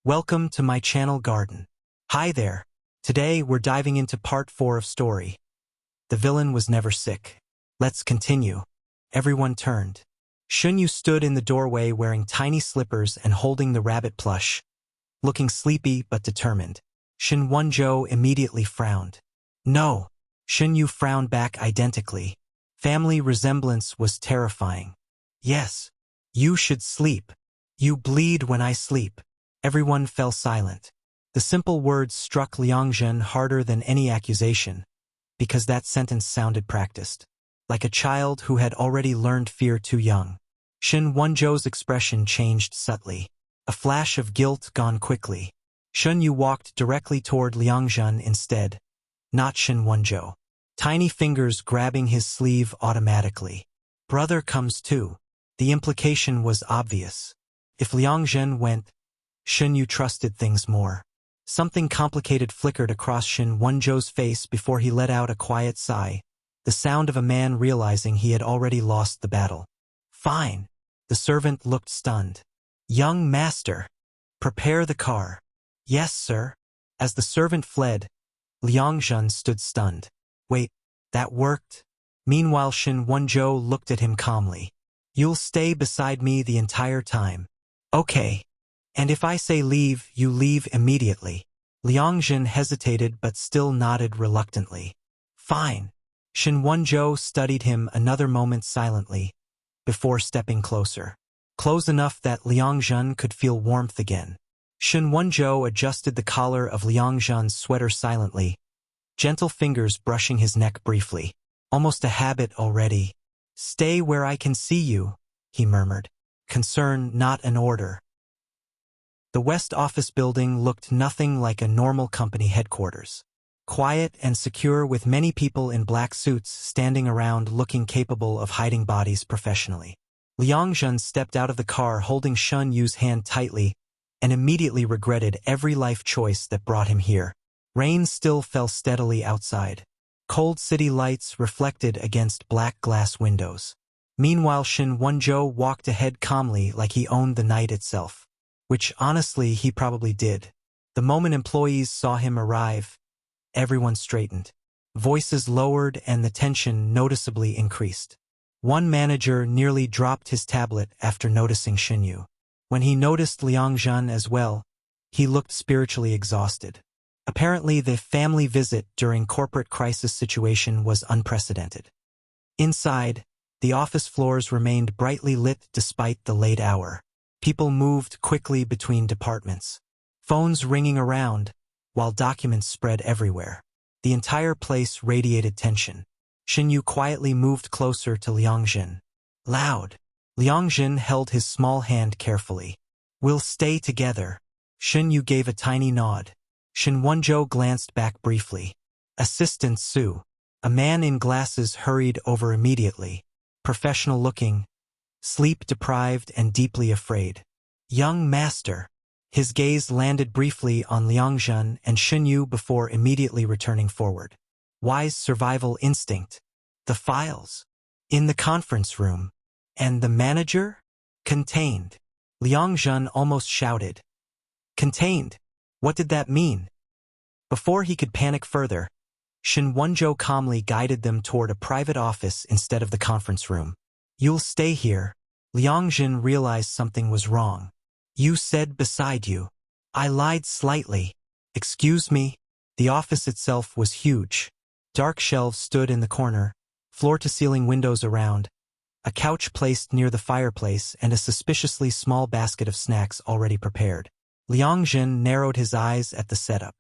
Welcome to my channel garden. Hi there. Today we're diving into part 4 of story. The villain was never sick. Let's continue. Everyone turned. Shunyu stood in the doorway wearing tiny slippers and holding the rabbit plush, looking sleepy but determined. Shin Wonjo immediately frowned. No. Shunyu frowned back identically. Family resemblance was terrifying. Yes. You should sleep. You bleed when I sleep. Everyone fell silent. The simple words struck Liang Zhen harder than any accusation, because that sentence sounded practiced, like a child who had already learned fear too young. Shin Wonjo's expression changed subtly, a flash of guilt gone quickly. Shunyu walked directly toward Liang Zhen instead, not Shin Wonjo, tiny fingers grabbing his sleeve automatically. Brother comes too. The implication was obvious. If Liang Zhen went, Shunyu trusted things more. Something complicated flickered across Shin Wonjo's face before he let out a quiet sigh, the sound of a man realizing he had already lost the battle. Fine. The servant looked stunned. Young master. Prepare the car. Yes, sir. As the servant fled, Liang Zhen stood stunned. Wait, that worked? Meanwhile, Shin Wonjo looked at him calmly. You'll stay beside me the entire time. Okay. And if I say leave, you leave immediately. Liang Zhen hesitated but still nodded reluctantly. Fine. Shin Wonjo studied him another moment silently, before stepping closer. Close enough that Liang Zhen could feel warmth again. Shin Wonjo adjusted the collar of Liang Zhen's sweater silently, gentle fingers brushing his neck briefly. Almost a habit already. Stay where I can see you, he murmured. Concern, not an order. The West Office building looked nothing like a normal company headquarters. Quiet and secure, with many people in black suits standing around looking capable of hiding bodies professionally. Liang Zhen stepped out of the car holding Shun Yu's hand tightly and immediately regretted every life choice that brought him here. Rain still fell steadily outside. Cold city lights reflected against black glass windows. Meanwhile, Shin Wonjo walked ahead calmly like he owned the night itself. Which, honestly, he probably did. The moment employees saw him arrive, everyone straightened. Voices lowered and the tension noticeably increased. One manager nearly dropped his tablet after noticing Shunyu. When he noticed Liang Zhen as well, he looked spiritually exhausted. Apparently, the family visit during corporate crisis situation was unprecedented. Inside, the office floors remained brightly lit despite the late hour. People moved quickly between departments, phones ringing around, while documents spread everywhere. The entire place radiated tension. Shunyu quietly moved closer to Liang Zhen. Loud. Liang Zhen held his small hand carefully. We'll stay together. Shunyu gave a tiny nod. Shin Wonjo glanced back briefly. Assistant Su, a man in glasses, hurried over immediately. Professional looking, sleep-deprived and deeply afraid. Young master. His gaze landed briefly on Liang Zhen and Shunyu before immediately returning forward. Wise survival instinct. The files. In the conference room. And the manager? Contained. Liang Zhen almost shouted. Contained. What did that mean? Before he could panic further, Shin Wonjo calmly guided them toward a private office instead of the conference room. You'll stay here. Liang Zhen realized something was wrong. You said beside you. I lied slightly. Excuse me. The office itself was huge. Dark shelves stood in the corner, floor-to-ceiling windows around, a couch placed near the fireplace and a suspiciously small basket of snacks already prepared. Liang Zhen narrowed his eyes at the setup.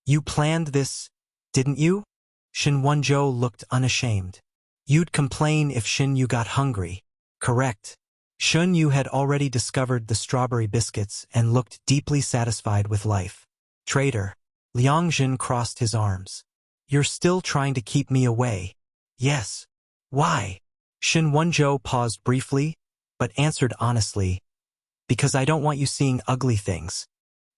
You planned this, didn't you? Shin Wonjo looked unashamed. You'd complain if Shunyu got hungry. Correct. Shunyu had already discovered the strawberry biscuits and looked deeply satisfied with life. Traitor. Liang Zhen crossed his arms. You're still trying to keep me away. Yes. Why? Shin Wonjo paused briefly, but answered honestly. Because I don't want you seeing ugly things.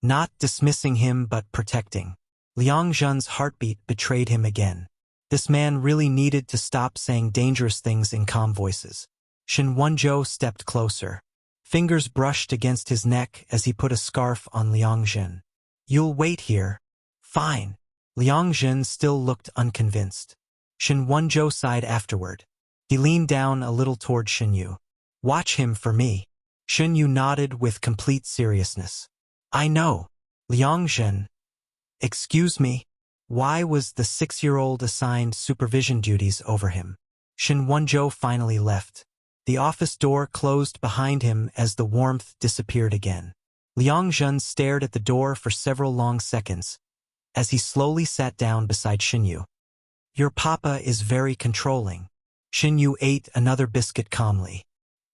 Not dismissing him but protecting. Liang Zhen's heartbeat betrayed him again. This man really needed to stop saying dangerous things in calm voices. Shin Wonjo stepped closer. Fingers brushed against his neck as he put a scarf on Liang Zhen. You'll wait here. Fine. Liang Zhen still looked unconvinced. Shen Wenzhou sighed afterward. He leaned down a little toward Shen Yu. Watch him for me. Shen Yu nodded with complete seriousness. I know. Liang Zhen. Excuse me. Why was the 6-year-old assigned supervision duties over him? Shen Wenzhou finally left. The office door closed behind him as the warmth disappeared again. Liang Zhen stared at the door for several long seconds as he slowly sat down beside Shen Yu. Your papa is very controlling. Shen Yu ate another biscuit calmly.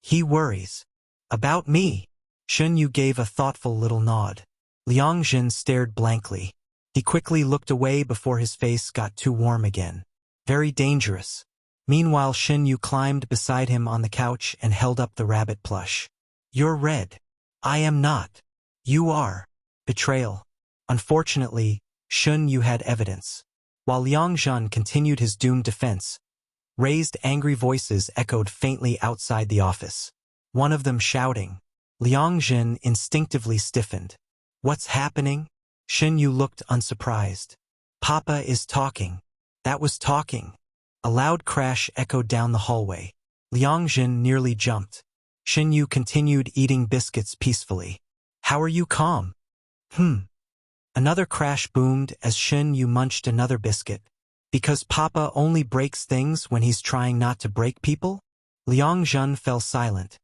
He worries. About me? Shen Yu gave a thoughtful little nod. Liang Zhen stared blankly. He quickly looked away before his face got too warm again. Very dangerous. Meanwhile, Shen Yu climbed beside him on the couch and held up the rabbit plush. You're red. I am not. You are. Betrayal. Unfortunately, Shen Yu had evidence. While Liang Zhen continued his doomed defense, raised angry voices echoed faintly outside the office. One of them shouting. Liang Zhen instinctively stiffened. What's happening? Shen Yu looked unsurprised. Papa is talking. That was talking. A loud crash echoed down the hallway. Liang Zhen nearly jumped. Shen Yu continued eating biscuits peacefully. How are you calm? Another crash boomed as Shen Yu munched another biscuit. Because Papa only breaks things when he's trying not to break people? Liang Zhen fell silent,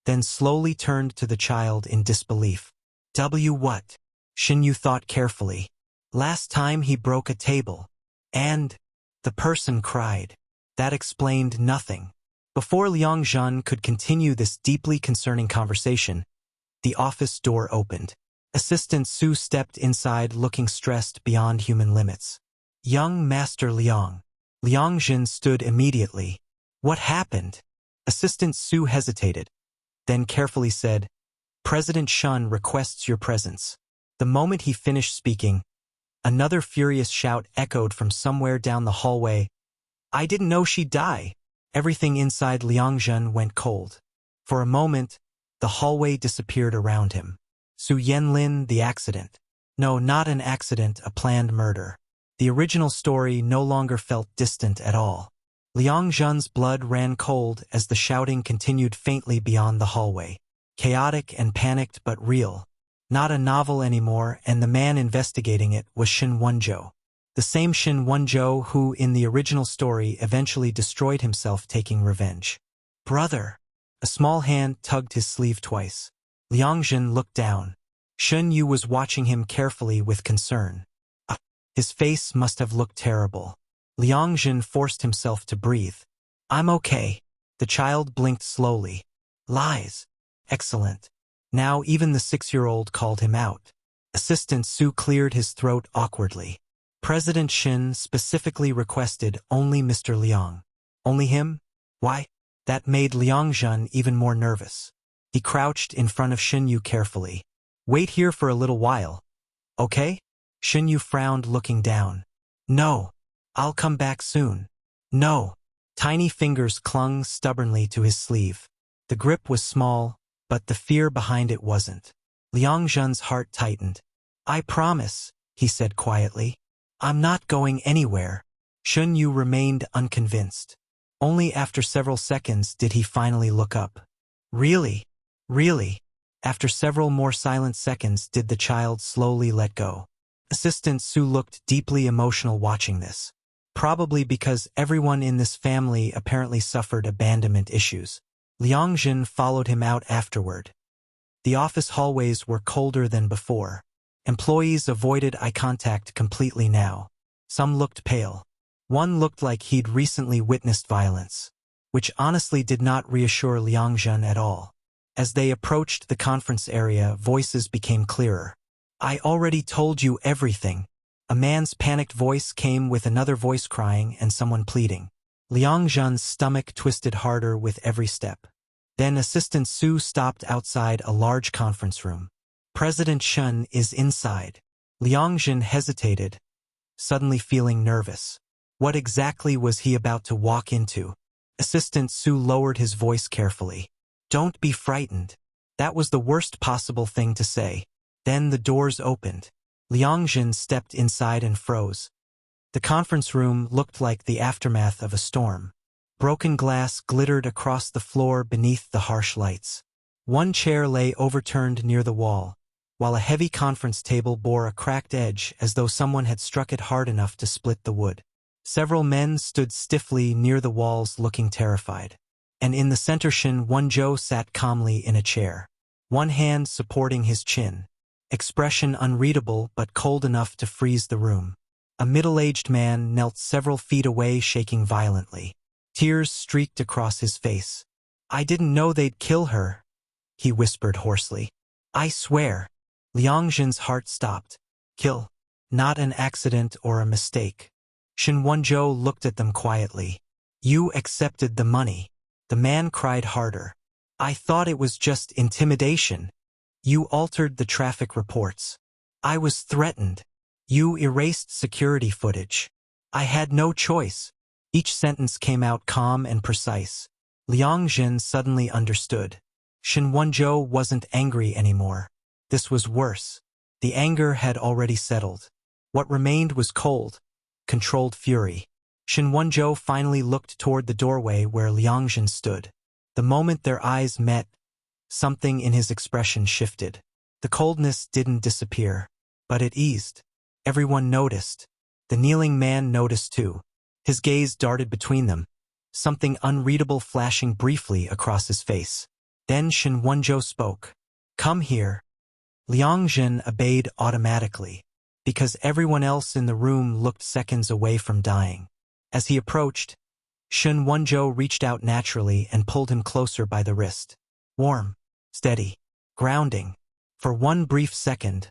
then slowly turned to the child in disbelief. What? Shen Yu thought carefully. Last time he broke a table. And the person cried. That explained nothing. Before Liang Zhen could continue this deeply concerning conversation, the office door opened. Assistant Su stepped inside looking stressed beyond human limits. Young Master Liang. Liang Zhen stood immediately. What happened? Assistant Su hesitated, then carefully said, President Shun requests your presence. The moment he finished speaking, another furious shout echoed from somewhere down the hallway. I didn't know she'd die. Everything inside Liang Zhen went cold. For a moment, the hallway disappeared around him. Su Yanlin, the accident. No, not an accident, a planned murder. The original story no longer felt distant at all. Liang Zhen's blood ran cold as the shouting continued faintly beyond the hallway. Chaotic and panicked but real. Not a novel anymore, and the man investigating it was Shen Wenzhou. The same Shen Wenzhou who, in the original story, eventually destroyed himself taking revenge. Brother! A small hand tugged his sleeve twice. Liang Zhen looked down. Shen Yu was watching him carefully with concern. His face must have looked terrible. Liang Zhen forced himself to breathe. I'm okay. The child blinked slowly. Lies. Excellent. Now even the 6-year-old called him out. Assistant Su cleared his throat awkwardly. President Shin specifically requested only Mr. Liang. Only him? Why? That made Liang Zhen even more nervous. He crouched in front of Shen Yu carefully. Wait here for a little while. Okay? Shen Yu frowned, looking down. No. I'll come back soon. No. Tiny fingers clung stubbornly to his sleeve. The grip was small, but the fear behind it wasn't. Liang Zhen's heart tightened. I promise, he said quietly. I'm not going anywhere. Shen Yu remained unconvinced. Only after several seconds did he finally look up. Really? Really? After several more silent seconds did the child slowly let go. Assistant Su looked deeply emotional watching this. Probably because everyone in this family apparently suffered abandonment issues. Liang Zhen followed him out afterward. The office hallways were colder than before. Employees avoided eye contact completely now. Some looked pale. One looked like he'd recently witnessed violence, which honestly did not reassure Liang Zhen at all. As they approached the conference area, voices became clearer. I already told you everything. A man's panicked voice came with another voice crying and someone pleading. Liang Zhen's stomach twisted harder with every step. Then Assistant Su stopped outside a large conference room. President Shun is inside. Liang Zhen hesitated, suddenly feeling nervous. What exactly was he about to walk into? Assistant Su lowered his voice carefully. Don't be frightened. That was the worst possible thing to say. Then the doors opened. Liang Zhen stepped inside and froze. The conference room looked like the aftermath of a storm. Broken glass glittered across the floor beneath the harsh lights. One chair lay overturned near the wall, while a heavy conference table bore a cracked edge as though someone had struck it hard enough to split the wood. Several men stood stiffly near the walls looking terrified. And in the center Shin Wonjo sat calmly in a chair, one hand supporting his chin. Expression unreadable but cold enough to freeze the room. A middle-aged man knelt several feet away shaking violently. Tears streaked across his face. "I didn't know they'd kill her," he whispered hoarsely. "I swear." Liang Zhen's heart stopped. "Kill. Not an accident or a mistake." Shin Wonjo looked at them quietly. "You accepted the money." The man cried harder. "I thought it was just intimidation. You altered the traffic reports. I was threatened. You erased security footage. I had no choice." Each sentence came out calm and precise. Liang Zhen suddenly understood. Shin Wonjo wasn't angry anymore. This was worse. The anger had already settled. What remained was cold, controlled fury. Shin Wonjo finally looked toward the doorway where Liang Zhen stood. The moment their eyes met, something in his expression shifted. The coldness didn't disappear, but it eased. Everyone noticed. The kneeling man noticed too. His gaze darted between them, something unreadable flashing briefly across his face. Then Shin Wonjo spoke. "Come here." Liang Zhen obeyed automatically, because everyone else in the room looked seconds away from dying. As he approached, Shin Wonjo reached out naturally and pulled him closer by the wrist. Warm, steady, grounding. For one brief second,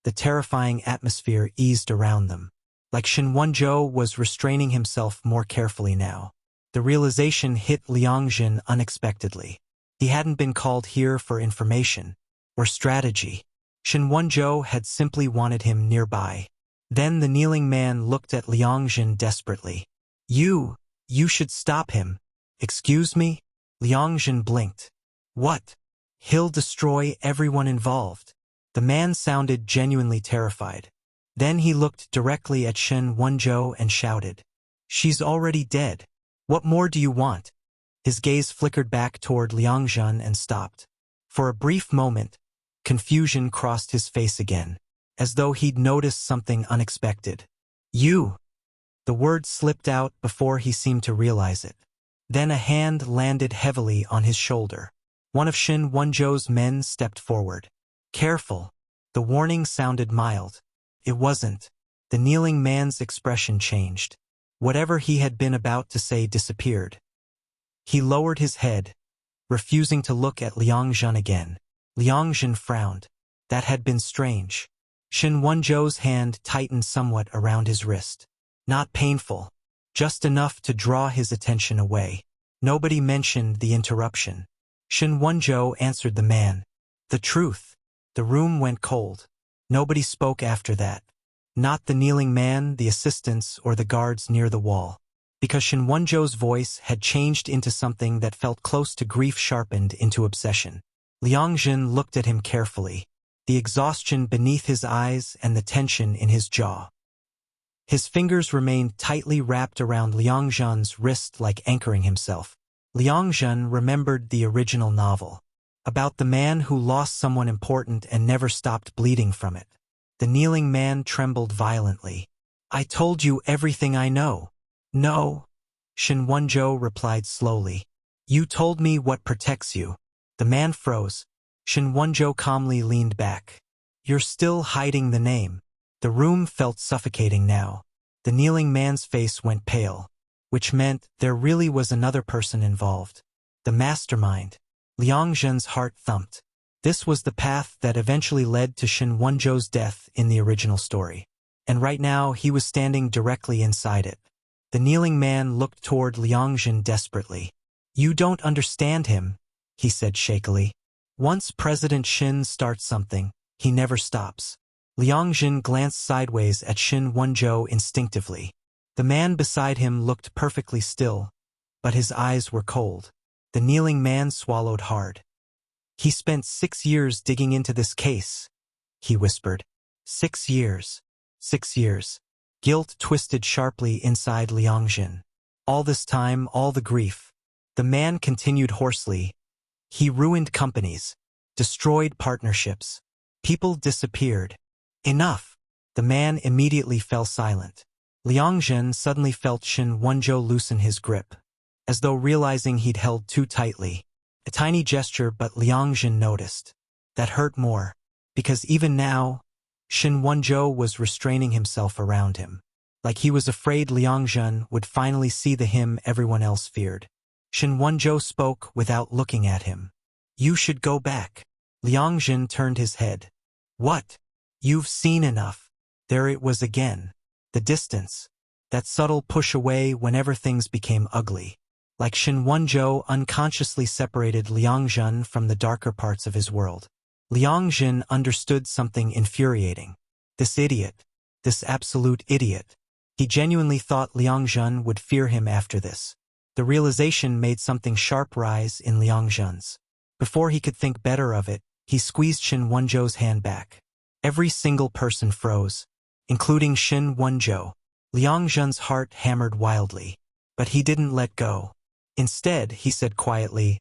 the terrifying atmosphere eased around them. Like Shin Wonjo was restraining himself more carefully now. The realization hit Liang Zhen unexpectedly. He hadn't been called here for information or strategy. Shin Wonjo had simply wanted him nearby. Then the kneeling man looked at Liang Zhen desperately. You should stop him." "Excuse me?" Liang Zhen blinked. "What?" "He'll destroy everyone involved." The man sounded genuinely terrified. Then he looked directly at Shin Wonjo and shouted, "She's already dead. What more do you want?" His gaze flickered back toward Liang Zhen and stopped. For a brief moment, confusion crossed his face again, as though he'd noticed something unexpected. "You!" The word slipped out before he seemed to realize it. Then a hand landed heavily on his shoulder. One of Shin Wonjo's men stepped forward. "Careful." The warning sounded mild. It wasn't. The kneeling man's expression changed. Whatever he had been about to say disappeared. He lowered his head, refusing to look at Liang Zhen again. Liang Zhen frowned. That had been strange. Shin Wonjo's hand tightened somewhat around his wrist. Not painful, just enough to draw his attention away. Nobody mentioned the interruption. Shin Wonjo answered the man. "The truth." The room went cold. Nobody spoke after that. Not the kneeling man, the assistants, or the guards near the wall. Because Shin Wonjo's voice had changed into something that felt close to grief sharpened into obsession. Liang Zhen looked at him carefully, the exhaustion beneath his eyes and the tension in his jaw. His fingers remained tightly wrapped around Liang Zhen's wrist like anchoring himself. Liang Zhen remembered the original novel, about the man who lost someone important and never stopped bleeding from it. The kneeling man trembled violently. "I told you everything I know." "No," Shin Wonjo replied slowly. "You told me what protects you." The man froze. Shin Wonjo calmly leaned back. "You're still hiding the name." The room felt suffocating now. The kneeling man's face went pale, which meant there really was another person involved. The mastermind. Liang Zhen's heart thumped. This was the path that eventually led to Shin Wonjo's death in the original story. And right now he was standing directly inside it. The kneeling man looked toward Liang Zhen desperately. "You don't understand him," he said shakily. "Once President Shin starts something, he never stops." Liang Zhen glanced sideways at Shin Wonjo instinctively. The man beside him looked perfectly still, but his eyes were cold. The kneeling man swallowed hard. He spent 6 years digging into this case, he whispered. 6 years. 6 years. Guilt twisted sharply inside Liang Zhen. All this time, all the grief. The man continued hoarsely. He ruined companies, destroyed partnerships. People disappeared. Enough. The man immediately fell silent. Liang Zhen suddenly felt Shen Wenzhou loosen his grip, as though realizing he'd held too tightly. A tiny gesture, but Liang Zhen noticed. That hurt more, because even now, Shen Wenzhou was restraining himself around him, like he was afraid Liang Zhen would finally see the him everyone else feared. Shen Wenzhou spoke without looking at him. You should go back. Liang Zhen turned his head. What? You've seen enough. There it was again. The distance. That subtle push away whenever things became ugly. Like Shen Wenzhou unconsciously separated Liang Zhen from the darker parts of his world. Liang Zhen understood something infuriating. This idiot. This absolute idiot. He genuinely thought Liang Zhen would fear him after this. The realization made something sharp rise in Liang Zhen's. Before he could think better of it, he squeezed Shen Wenzhou's hand back. Every single person froze, including Shen Wenzhou. Liang Zhen's heart hammered wildly. But he didn't let go. Instead, he said quietly,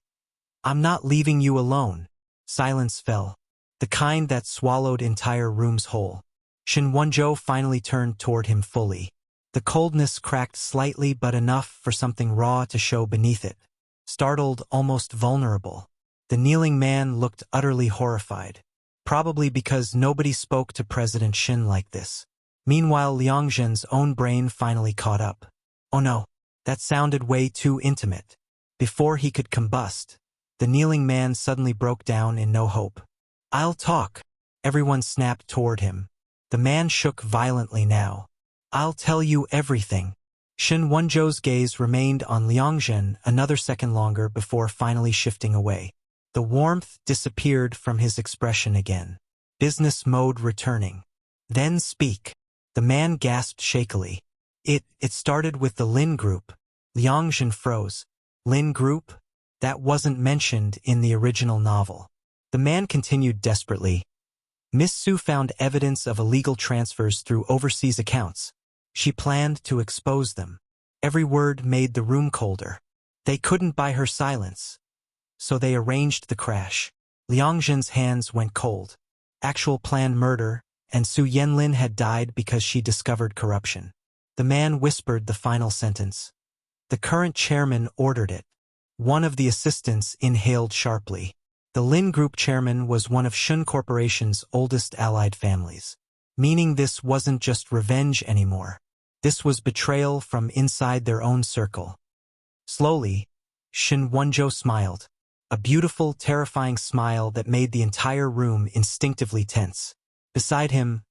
I'm not leaving you alone. Silence fell, the kind that swallowed entire rooms whole. Shen Wenzhou finally turned toward him fully. The coldness cracked slightly, but enough for something raw to show beneath it. Startled, almost vulnerable, the kneeling man looked utterly horrified, probably because nobody spoke to President Shen like this. Meanwhile, Liang Zhen's own brain finally caught up. Oh no, that sounded way too intimate. Before he could combust, the kneeling man suddenly broke down in no hope. I'll talk. Everyone snapped toward him. The man shook violently now. I'll tell you everything. Shen Wenzhou's gaze remained on Liang Zhen another second longer before finally shifting away. The warmth disappeared from his expression again. Business mode returning. Then speak. The man gasped shakily. It started with the Lin Group. Liang Zhen froze. Lin Group? That wasn't mentioned in the original novel. The man continued desperately. Miss Su found evidence of illegal transfers through overseas accounts. She planned to expose them. Every word made the room colder. They couldn't buy her silence. So they arranged the crash. Liang Zhen's hands went cold. Actual planned murder, and Su Yenlin had died because she discovered corruption. The man whispered the final sentence. The current chairman ordered it. One of the assistants inhaled sharply. The Lin Group chairman was one of Shun Corporation's oldest allied families. Meaning this wasn't just revenge anymore. This was betrayal from inside their own circle. Slowly, Shen Wenzhou smiled. A beautiful, terrifying smile that made the entire room instinctively tense. Beside him,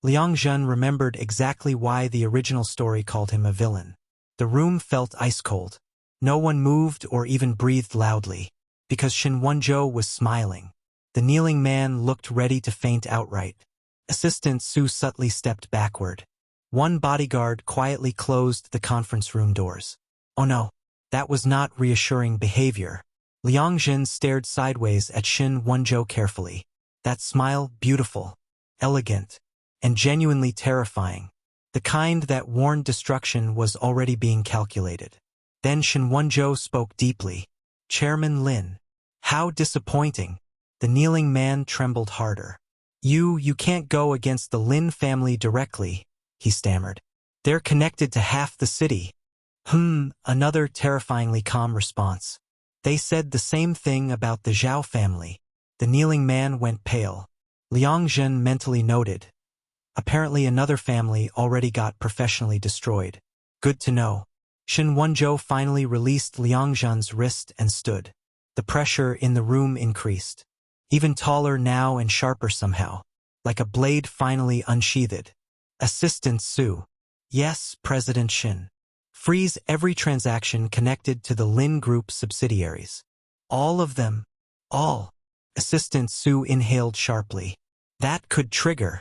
Liang Zhen remembered exactly why the original story called him a villain. The room felt ice-cold. No one moved or even breathed loudly, because Shen Wenzhou was smiling. The kneeling man looked ready to faint outright. Assistant Su subtly stepped backward. One bodyguard quietly closed the conference room doors. Oh no, that was not reassuring behavior. Liang Zhen stared sideways at Shen Wenzhou carefully. That smile, beautiful, elegant, and genuinely terrifying. The kind that warned destruction was already being calculated. Then Shen Wenzhou spoke deeply. Chairman Lin. How disappointing. The kneeling man trembled harder. You can't go against the Lin family directly, he stammered. They're connected to half the city. Another terrifyingly calm response. They said the same thing about the Zhao family. The kneeling man went pale. Liang Zhen mentally noted. Apparently another family already got professionally destroyed. Good to know. Shen Wenzhou finally released Liang Zhen's wrist and stood. The pressure in the room increased. Even taller now and sharper somehow. Like a blade finally unsheathed. Assistant Su. Yes, President Shen. Freeze every transaction connected to the Lin Group subsidiaries. All of them. All. Assistant Su inhaled sharply. That could trigger.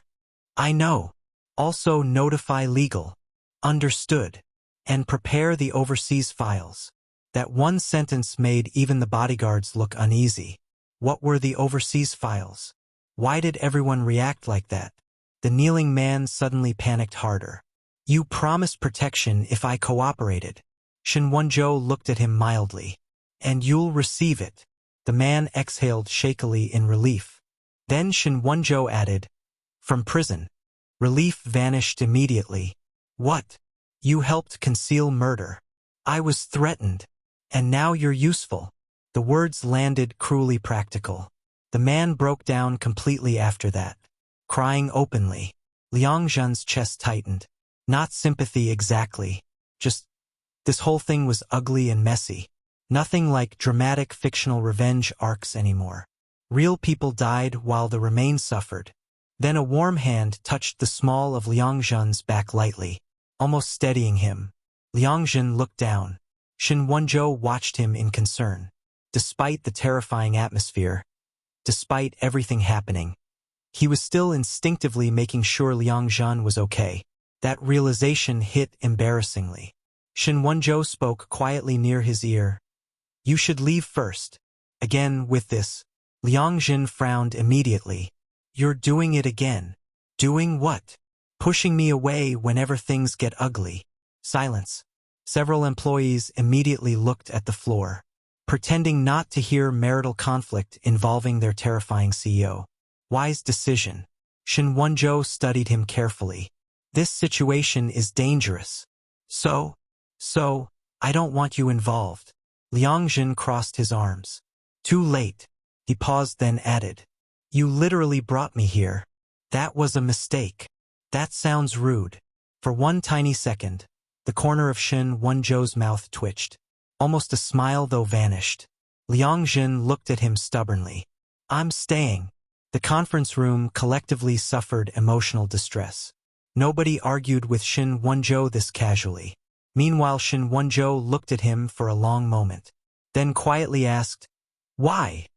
I know. Also notify legal. Understood. And prepare the overseas files. That one sentence made even the bodyguards look uneasy. What were the overseas files? Why did everyone react like that? The kneeling man suddenly panicked harder. You promised protection if I cooperated. Shin Wonjo looked at him mildly. And you'll receive it. The man exhaled shakily in relief. Then Shin Wonjo added, from prison. Relief vanished immediately. What? You helped conceal murder. I was threatened. And now you're useful. The words landed cruelly practical. The man broke down completely after that, crying openly. Liang Zhen's chest tightened. Not sympathy exactly. Just, this whole thing was ugly and messy. Nothing like dramatic fictional revenge arcs anymore. Real people died while the remains suffered. Then a warm hand touched the small of Liang Zhen's back lightly, almost steadying him. Liang Zhen looked down. Shin Wonjo watched him in concern. Despite the terrifying atmosphere, despite everything happening, he was still instinctively making sure Liang Zhen was okay. That realization hit embarrassingly. Shin Wonjo spoke quietly near his ear. You should leave first. Again with this, Liang Zhen frowned immediately. You're doing it again. Doing what? Pushing me away whenever things get ugly. Silence. Several employees immediately looked at the floor, pretending not to hear marital conflict involving their terrifying CEO. Wise decision. Shin Wonjo studied him carefully. This situation is dangerous. So, I don't want you involved. Liang Zhen crossed his arms. Too late. He paused then added. You literally brought me here. That was a mistake. That sounds rude. For one tiny second, the corner of Shin Wonjo's mouth twitched. Almost a smile though vanished. Liang Zhen looked at him stubbornly. I'm staying. The conference room collectively suffered emotional distress. Nobody argued with Shin Wonjo this casually. Meanwhile Shin Wonjo looked at him for a long moment. Then quietly asked, why?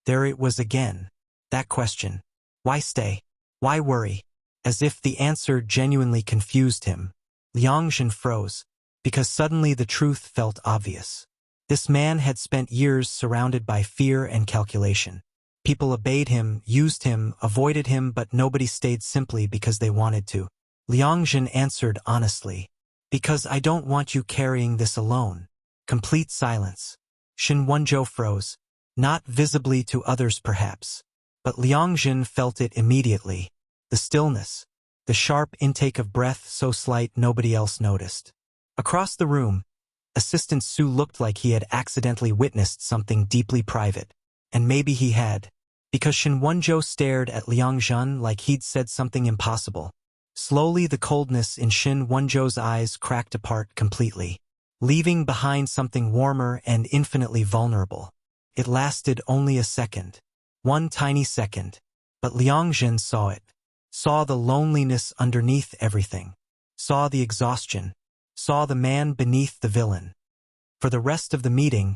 There it was again. That question. Why stay? Why worry? As if the answer genuinely confused him. Liang Zhen froze, because suddenly the truth felt obvious. This man had spent years surrounded by fear and calculation. People obeyed him, used him, avoided him, but nobody stayed simply because they wanted to. Liang Zhen answered honestly. Because I don't want you carrying this alone. Complete silence. Shin Wonjo froze. Not visibly to others perhaps. But Liang Zhen felt it immediately. The stillness. The sharp intake of breath so slight nobody else noticed. Across the room, Assistant Su looked like he had accidentally witnessed something deeply private. And maybe he had. Because Shin Wonjo stared at Liang Zhen like he'd said something impossible. Slowly the coldness in Shin Wonjo's eyes cracked apart completely, leaving behind something warmer and infinitely vulnerable. It lasted only a second. One tiny second. But Liang Zhen saw it. Saw the loneliness underneath everything. Saw the exhaustion. Saw the man beneath the villain. For the rest of the meeting,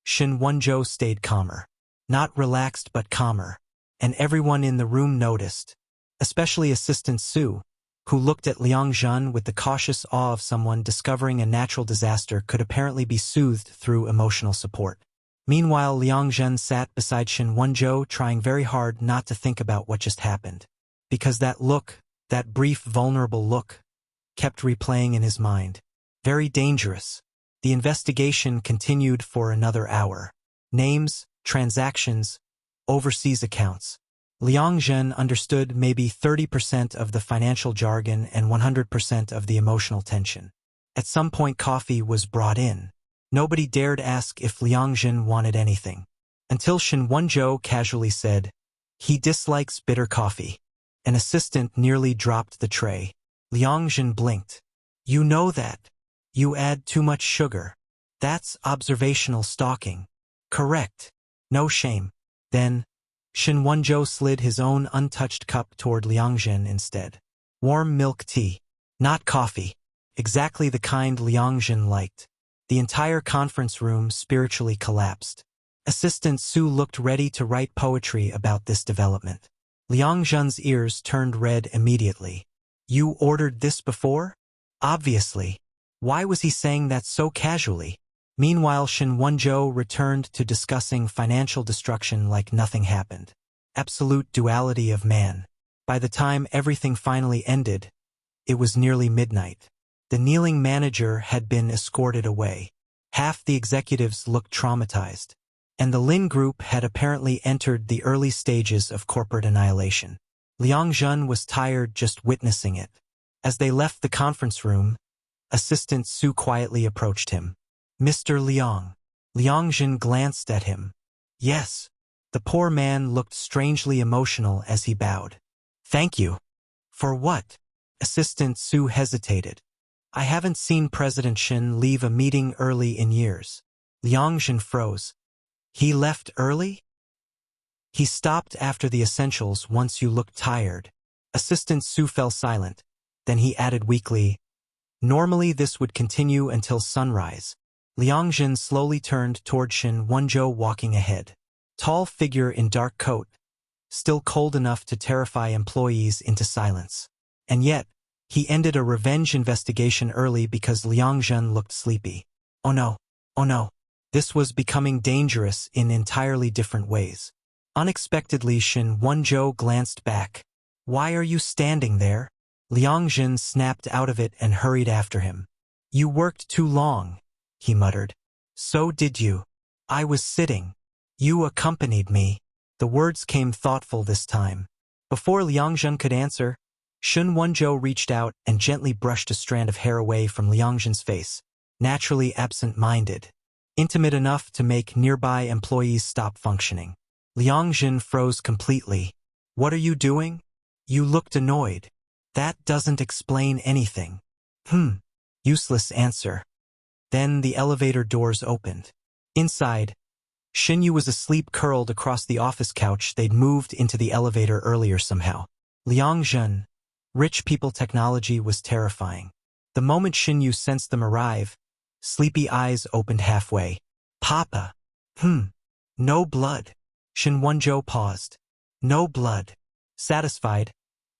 Shin Wonjo stayed calmer. Not relaxed but calmer. And everyone in the room noticed. Especially Assistant Su, who looked at Liang Zhen with the cautious awe of someone discovering a natural disaster could apparently be soothed through emotional support. Meanwhile, Liang Zhen sat beside Shin Wonjo trying very hard not to think about what just happened. Because that look, that brief vulnerable look, kept replaying in his mind. Very dangerous. The investigation continued for another hour. Names, transactions, overseas accounts. Liang Zhen understood maybe 30% of the financial jargon and 100% of the emotional tension. At some point coffee was brought in. Nobody dared ask if Liang Zhen wanted anything. Until Shin Wonjo casually said, he dislikes bitter coffee. An assistant nearly dropped the tray. Liang Zhen blinked. You know that. You add too much sugar. That's observational stalking. Correct. No shame. Then, Shin Wonjo slid his own untouched cup toward Liang Zhen instead. Warm milk tea. Not coffee. Exactly the kind Liang Zhen liked. The entire conference room spiritually collapsed. Assistant Su looked ready to write poetry about this development. Liang Zhen's ears turned red immediately. You ordered this before? Obviously. Why was he saying that so casually? Meanwhile, Shen Wenzhou returned to discussing financial destruction like nothing happened. Absolute duality of man. By the time everything finally ended, it was nearly midnight. The kneeling manager had been escorted away. Half the executives looked traumatized. And the Lin Group had apparently entered the early stages of corporate annihilation. Liang Zhen was tired just witnessing it. As they left the conference room, Assistant Su quietly approached him. "Mr. Liang." Liang Zhen glanced at him. "Yes." The poor man looked strangely emotional as he bowed. "Thank you." "For what?" Assistant Su hesitated. "I haven't seen President Shen leave a meeting early in years." Liang Zhen froze. "He left early?" "He stopped after the essentials once you looked tired." Assistant Su fell silent. Then he added weakly, "Normally this would continue until sunrise." Liang Zhen slowly turned toward Shen Wenzhou walking ahead. Tall figure in dark coat, still cold enough to terrify employees into silence. And yet, he ended a revenge investigation early because Liang Zhen looked sleepy. Oh no, oh no. This was becoming dangerous in entirely different ways. Unexpectedly, Shen Wenzhou glanced back. "Why are you standing there?" Liang Zhen snapped out of it and hurried after him. "You worked too long," he muttered. "So did you." "I was sitting." "You accompanied me." The words came thoughtful this time. Before Liang Zhen could answer, Shen Wenzhou reached out and gently brushed a strand of hair away from Liang Zhen's face, naturally absent-minded, intimate enough to make nearby employees stop functioning. Liang Zhen froze completely. "What are you doing?" "You looked annoyed." "That doesn't explain anything." Useless answer. Then the elevator doors opened. Inside, Xinyu was asleep curled across the office couch they'd moved into the elevator earlier somehow. Liang Zhen. Rich people technology was terrifying. The moment Xinyu sensed them arrive, sleepy eyes opened halfway. "Papa." "No blood." Shen Wenzhou paused. "No blood." Satisfied,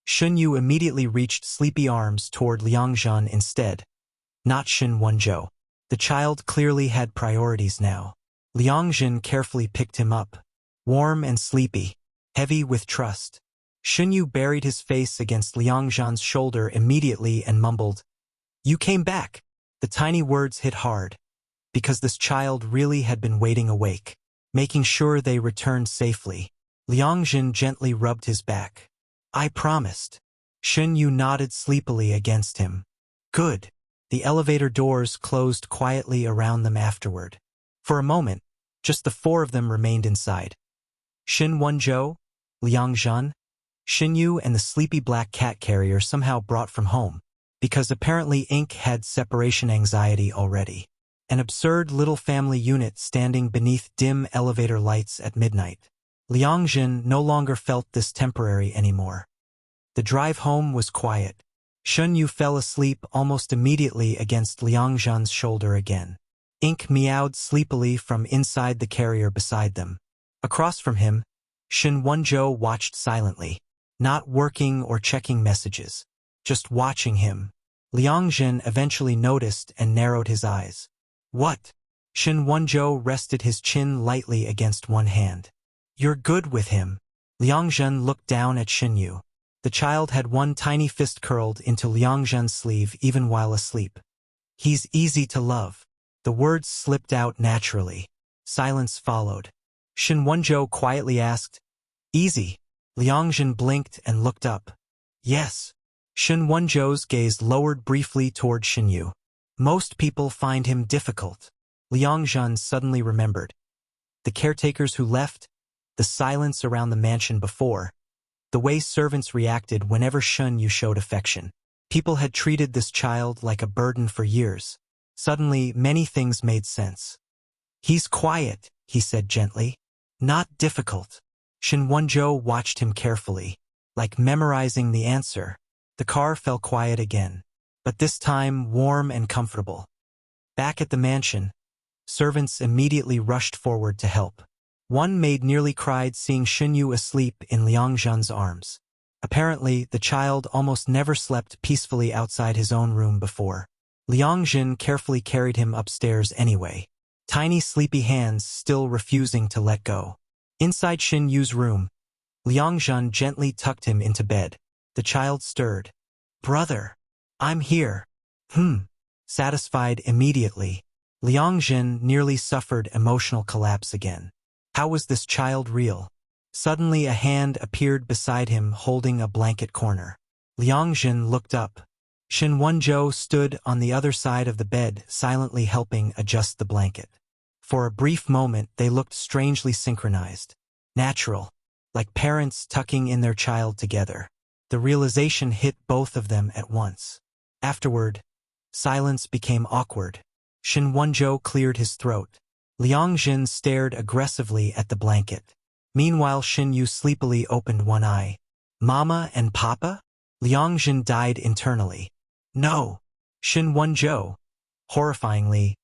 Xinyu immediately reached sleepy arms toward Liang Zhen instead. Not Shen Wenzhou. The child clearly had priorities now. Liang Zhen carefully picked him up. Warm and sleepy, heavy with trust. Xinyu buried his face against Liang Zhen's shoulder immediately and mumbled, "You came back." The tiny words hit hard, because this child really had been waiting awake, making sure they returned safely. Liang Zhen gently rubbed his back. "I promised." Xinyu nodded sleepily against him. "Good." The elevator doors closed quietly around them afterward. For a moment, just the four of them remained inside. Shen Wenzhou, Liang Zhen, Xinyu, and the sleepy black cat carrier somehow brought from home, because apparently Inc. had separation anxiety already. An absurd little family unit standing beneath dim elevator lights at midnight. Liang Zhen no longer felt this temporary anymore. The drive home was quiet. Xinyu fell asleep almost immediately against Liang Zhen's shoulder again. Inc. meowed sleepily from inside the carrier beside them. Across from him, Shen Wenzhou watched silently, not working or checking messages, just watching him. Liang Zhen eventually noticed and narrowed his eyes. "What?" Shen Wenzhou rested his chin lightly against one hand. "You're good with him." Liang Zhen looked down at Xinyu. The child had one tiny fist curled into Liang Zhen's sleeve even while asleep. "He's easy to love." The words slipped out naturally. Silence followed. Shen Wenzhou quietly asked, "Easy?" Liang Zhen blinked and looked up. "Yes." Shen Wenzhou's gaze lowered briefly toward Xinyu. "Most people find him difficult." Liang Zhen suddenly remembered. The caretakers who left, the silence around the mansion before, the way servants reacted whenever Xinyu showed affection. People had treated this child like a burden for years. Suddenly, many things made sense. "He's quiet," he said gently. "Not difficult." Shen Wenzhou watched him carefully, like memorizing the answer. The car fell quiet again, but this time warm and comfortable. Back at the mansion, servants immediately rushed forward to help. One maid nearly cried seeing Xinyu asleep in Liang Zhen's arms. Apparently, the child almost never slept peacefully outside his own room before. Liang Zhen carefully carried him upstairs anyway. tiny sleepy hands still refusing to let go. Inside Xin Yu's room, Liang Zhen gently tucked him into bed. The child stirred. "Brother, I'm here." Satisfied immediately, Liang Zhen nearly suffered emotional collapse again. How was this child real? Suddenly a hand appeared beside him holding a blanket corner. Liang Zhen looked up. Xin Wenzhou stood on the other side of the bed, silently helping adjust the blanket. For a brief moment they looked strangely synchronized. Natural, like parents tucking in their child together. The realization hit both of them at once. Afterward, silence became awkward. Xin Wenzhou cleared his throat. Liang Zhen stared aggressively at the blanket. Meanwhile Xin Yu sleepily opened one eye. "Mama and Papa?" Liang Zhen died internally. "No." Xin Wenzhou. Horrifyingly.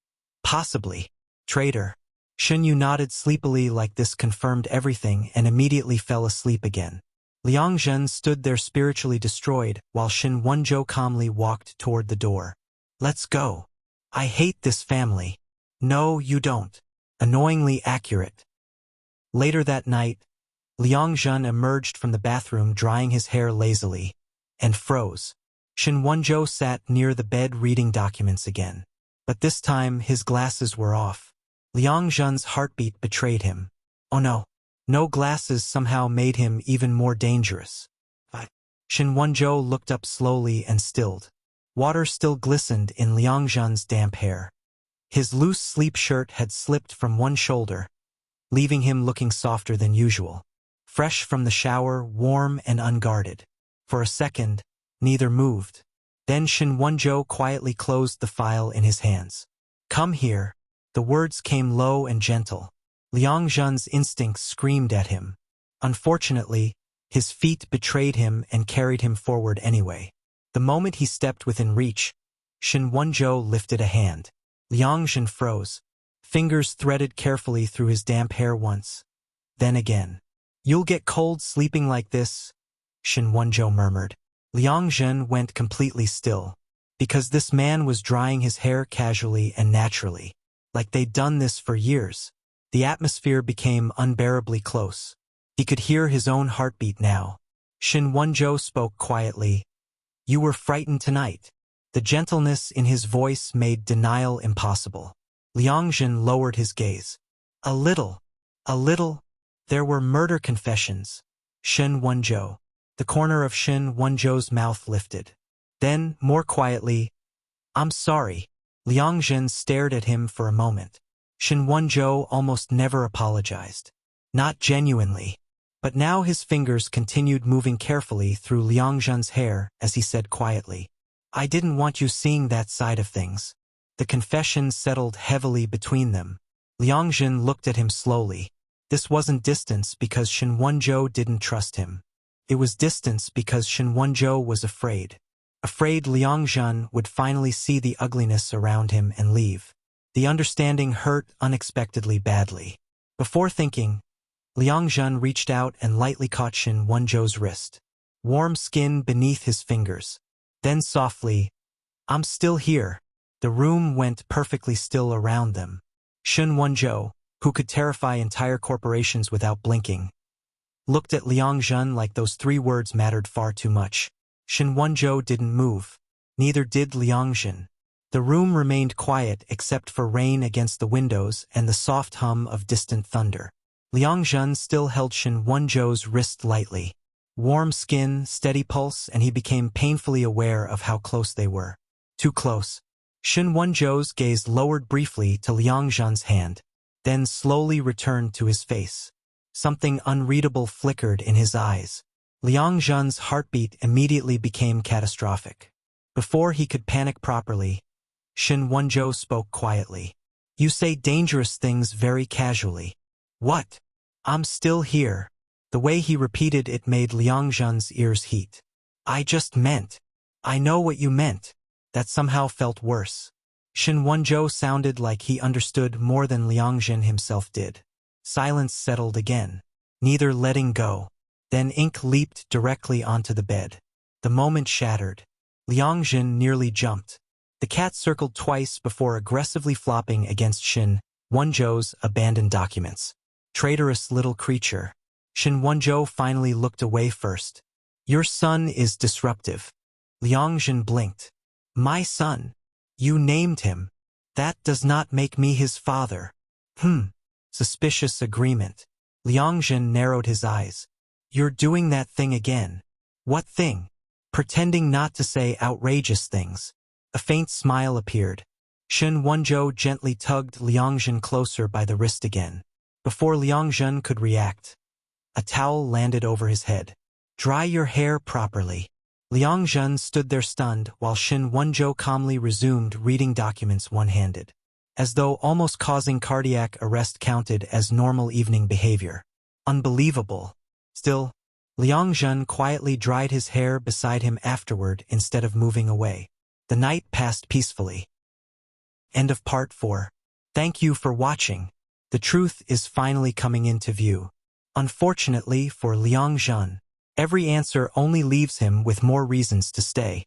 "Possibly." "Traitor." Xin Yu nodded sleepily like this confirmed everything and immediately fell asleep again. Liang Zhen stood there spiritually destroyed while Xin Wenzhou calmly walked toward the door. "Let's go. I hate this family." "No, you don't." Annoyingly accurate. Later that night, Liang Zhen emerged from the bathroom drying his hair lazily, and froze. Xin Wenzhou sat near the bed reading documents again. But this time his glasses were off. Liang Zhen's heartbeat betrayed him. Oh no. No glasses somehow made him even more dangerous. Xin Wenzhou looked up slowly and stilled. Water still glistened in Liang Zhen's damp hair. His loose sleep shirt had slipped from one shoulder, leaving him looking softer than usual. Fresh from the shower, warm and unguarded. For a second, neither moved. Then Xin Wenzhou quietly closed the file in his hands. "Come here." The words came low and gentle. Liang Zhen's instincts screamed at him. Unfortunately, his feet betrayed him and carried him forward anyway. The moment he stepped within reach, Xin Wenzhou lifted a hand. Liang Zhen froze. Fingers threaded carefully through his damp hair once. Then again. "You'll get cold sleeping like this," Xin Wenzhou murmured. Liang Zhen went completely still, because this man was drying his hair casually and naturally, like they'd done this for years. The atmosphere became unbearably close. He could hear his own heartbeat now. Xin Wenzhou spoke quietly. "You were frightened tonight." The gentleness in his voice made denial impossible. Liang Zhen lowered his gaze. A little. There were murder confessions." Xin Wenzhou. The corner of Xin Wenzhou's mouth lifted. Then, more quietly, "I'm sorry." Liang Zhen stared at him for a moment. Xin Wenzhou almost never apologized. Not genuinely. But now his fingers continued moving carefully through Liang Zhen's hair as he said quietly, "I didn't want you seeing that side of things." The confession settled heavily between them. Liang Zhen looked at him slowly. This wasn't distance because Xin Wenzhou didn't trust him. It was distance because Xin Wenzhou was afraid. Afraid Liang Zhen would finally see the ugliness around him and leave. The understanding hurt unexpectedly badly. Before thinking, Liang Zhen reached out and lightly caught Xin Wenzhou's wrist. Warm skin beneath his fingers. Then softly, "I'm still here." The room went perfectly still around them. Xin Wenzhou, who could terrify entire corporations without blinking, looked at Liang Zhen like those 3 words mattered far too much. Xin Wenzhou didn't move. Neither did Liang Zhen. The room remained quiet except for rain against the windows and the soft hum of distant thunder. Liang Zhen still held Xin Wenzhou's wrist lightly. Warm skin, steady pulse, and he became painfully aware of how close they were. Too close. Xin Wenzhou's gaze lowered briefly to Liang Zhen's hand, then slowly returned to his face. Something unreadable flickered in his eyes. Liang Zhen's heartbeat immediately became catastrophic. Before he could panic properly, Xin Wenzhou spoke quietly. "You say dangerous things very casually." "What?" "I'm still here." The way he repeated it made Liang Zhen's ears heat. "I just meant." "I know what you meant." That somehow felt worse. Xin Wenzhou sounded like he understood more than Liang Zhen himself did. Silence settled again, neither letting go. Then ink leaped directly onto the bed. The moment shattered. Liang Zhen nearly jumped. The cat circled twice before aggressively flopping against Xin Wenzhou's abandoned documents. Traitorous little creature. Shen Wenzhou finally looked away first. Your son is disruptive. Liang Zhen blinked. My son? You named him. That does not make me his father. Suspicious agreement. Liang Zhen narrowed his eyes. You're doing that thing again. What thing? Pretending not to say outrageous things. A faint smile appeared. Shen Wenzhou gently tugged Liang Zhen closer by the wrist again. Before Liang Zhen could react, a towel landed over his head. Dry your hair properly. Liang Zhen stood there stunned while Shen Wenzhou calmly resumed reading documents one-handed, as though almost causing cardiac arrest counted as normal evening behavior. Unbelievable. Still, Liang Zhen quietly dried his hair beside him afterward instead of moving away. The night passed peacefully. End of part 4. Thank you for watching. The truth is finally coming into view. Unfortunately for Liang Zhen, every answer only leaves him with more reasons to stay.